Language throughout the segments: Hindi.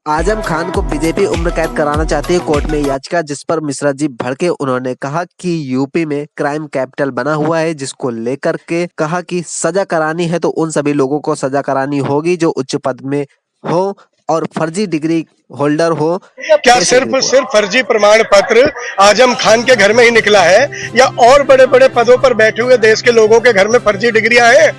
आजम खान को बीजेपी उम्र कैद कराना चाहती है। कोर्ट में याचिका जिस पर मिश्रा जी भड़के। उन्होंने कहा कि यूपी में क्राइम कैपिटल बना हुआ है, जिसको लेकर के कहा कि सजा करानी है तो उन सभी लोगों को सजा करानी होगी जो उच्च पद में हो और फर्जी डिग्री होल्डर हो। क्या सिर्फ फर्जी प्रमाण पत्र आजम खान के घर में ही निकला है या और बड़े बड़े पदों पर बैठे हुए देश के लोगों के घर में फर्जी डिग्रियां हैं?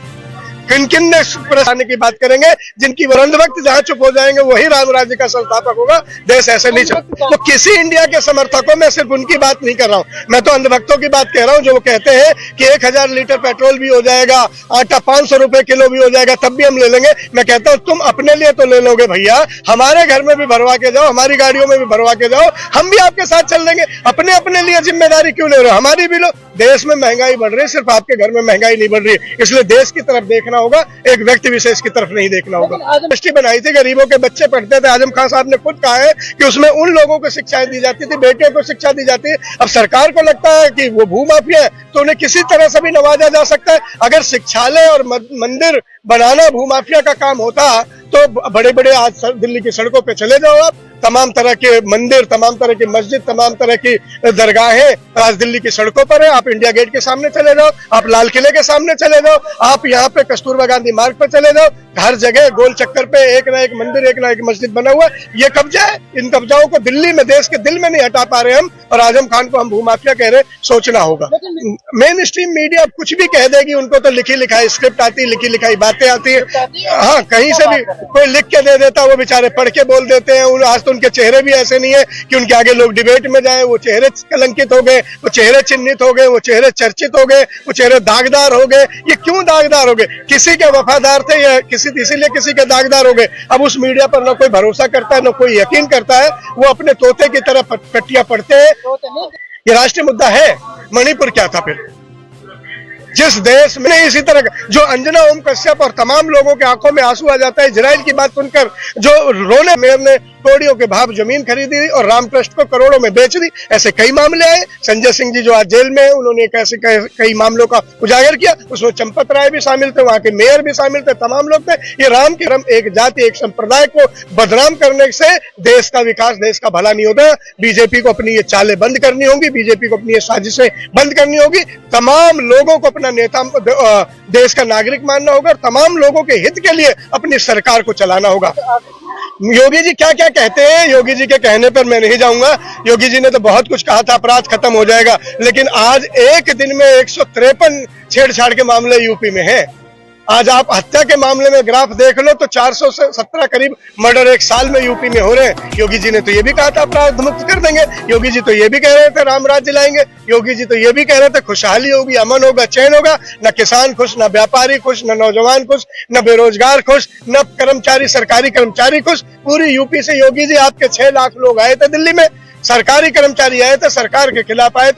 किन किन ने परेशानी की बात करेंगे? जिनकी वरंद वक्त जहां चुप हो जाएंगे वही राम राज्य का संस्थापक होगा। देश ऐसे नहीं चलता। तो किसी इंडिया के समर्थकों में सिर्फ उनकी बात नहीं कर रहा हूं, मैं तो अंधभक्तों की बात कह रहा हूं जो वो कहते हैं कि 1000 लीटर पेट्रोल भी हो जाएगा, आटा 500 रुपए किलो भी हो जाएगा, तब भी हम ले लेंगे। मैं कहता हूं तुम अपने लिए तो ले लोगे भैया, हमारे घर में भी भरवा के जाओ, हमारी गाड़ियों में भी भरवा के जाओ, हम भी आपके साथ चल लेंगे। अपने अपने लिए जिम्मेदारी क्यों ले रहे हो? हमारी भी लो। देश में महंगाई बढ़ रही है, सिर्फ आपके घर में महंगाई नहीं बढ़ रही है, इसलिए देश की तरफ देखना होगा, एक व्यक्ति विशेष की तरफ नहीं देखना होगा। यूनिवर्सिटी बनाई थी, गरीबों के बच्चे पढ़ते थे। आजम खान साहब ने खुद कहा है कि उसमें उन लोगों को शिक्षाएं दी जाती थी, बेटियों को शिक्षा दी जाती है। अब सरकार को लगता है कि वो भूमाफिया है तो उन्हें किसी तरह से भी नवाजा जा सकता है। अगर शिक्षालय और मंदिर बनाना भूमाफिया का काम होता तो बड़े बड़े आज दिल्ली की सड़कों पे चले जाओ आप, तमाम तरह के मंदिर, तमाम तरह की मस्जिद, तमाम तरह की दरगाहें आज दिल्ली की सड़कों पर है। आप इंडिया गेट के सामने चले जाओ, आप लाल किले के सामने चले जाओ, आप यहाँ पे कस्तूरबा गांधी मार्ग पर चले जाओ, हर जगह गोल चक्कर पे एक ना एक मंदिर, एक ना एक मस्जिद बना हुआ है। ये कब्जा है। इन कब्जाओं को दिल्ली में, देश के दिल में नहीं हटा पा रहे हम, और आजम खान को हम भूमाफिया कह रहे। सोचना होगा। मेन स्ट्रीम मीडिया कुछ भी कह देगी, उनको तो लिखी लिखाई स्क्रिप्ट आती है, लिखी लिखाई बातें आती है। हाँ, कहीं से भी कोई लिख के दे देता, वो बेचारे पढ़ के बोल देते हैं। आज तो उनके चेहरे भी ऐसे नहीं है कि उनके आगे लोग डिबेट में जाएं। वो चेहरे कलंकित हो गए, वो चेहरे चिन्हित हो गए, वो चेहरे चर्चित हो गए, वो चेहरे दागदार हो गए। ये क्यों दागदार हो गए? किसी के वफादार थे या इसीलिए किसी के दागदार हो गए। अब उस मीडिया पर न कोई भरोसा करता है, न कोई यकीन करता है। वो अपने तोते की तरह कट्टियां पढ़ते हैं। ये राष्ट्रीय मुद्दा है। मणिपुर क्या था फिर? जिस देश में इसी तरह जो अंजना ओम कश्यप और तमाम लोगों के आंखों में आंसू आ जाता है इजराइल की बात सुनकर, जो रोने, मेयर ने करोड़ों के भाव जमीन खरीदी और राम ट्रस्ट को करोड़ों में बेच दी। ऐसे कई मामले आए। संजय सिंह जी जो आज जेल में है, उन्होंने एक ऐसे कई मामलों का उजागर किया। उसमें चंपत राय भी शामिल थे, वहां के मेयर भी शामिल थे, तमाम लोग थे। ये राम के रम, एक जाति, एक संप्रदाय को बदनाम करने से देश का विकास, देश का भला नहीं होता। बीजेपी को अपनी ये चालें बंद करनी होगी, बीजेपी को अपनी ये साजिशें बंद करनी होगी। तमाम लोगों को अपना नेता देश का नागरिक मानना होगा और तमाम लोगों के हित के लिए अपनी सरकार को चलाना होगा। योगी जी क्या क्या कहते हैं, योगी जी के कहने पर मैं नहीं जाऊंगा। योगी जी ने तो बहुत कुछ कहा था, अपराध खत्म हो जाएगा, लेकिन आज एक दिन में 153 छेड़छाड़ के मामले यूपी में हैं। आज आप हत्या के मामले में ग्राफ देख लो तो 417 करीब मर्डर एक साल में यूपी में हो रहे हैं। योगी जी ने तो ये भी कहा था अपराध मुक्त कर देंगे। योगी जी तो ये भी कह रहे थे राम राज्य लाएंगे। योगी जी तो ये भी कह रहे थे खुशहाली होगी, अमन होगा, चैन होगा। न किसान खुश, न व्यापारी खुश, न नौजवान खुश, न बेरोजगार खुश, न कर्मचारी, सरकारी कर्मचारी खुश। पूरी यूपी से योगी जी आपके 6 लाख लोग आए थे दिल्ली में, सरकारी कर्मचारी आए थे, सरकार के खिलाफ आए थे।